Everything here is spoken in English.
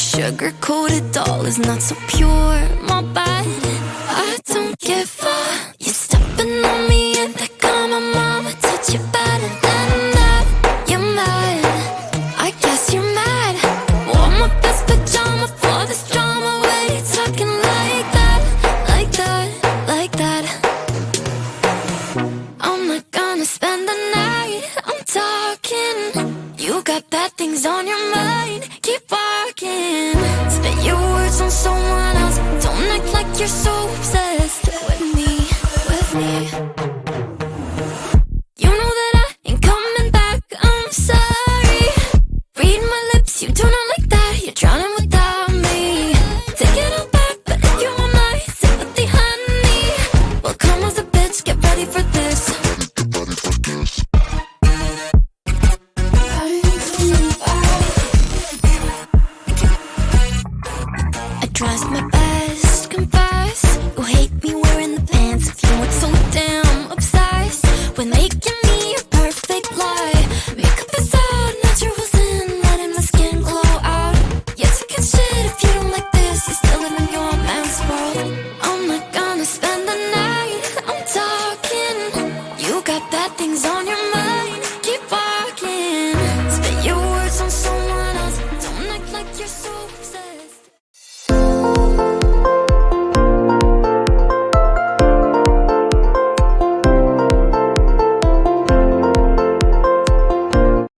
sugar-coated doll is not so pure, my bad. I don't give up. You're stepping on me and like I'm a mama. Touch you better than that. You're mad, I guess you're mad. Wore my best pajama for this drama. Why you talking like that, like that, like that? I'm not gonna spend the night, I'm talking. You got bad things on your mind, keep walking. Spit your words on someone else. Don't act like you're so obsessed with me, with me.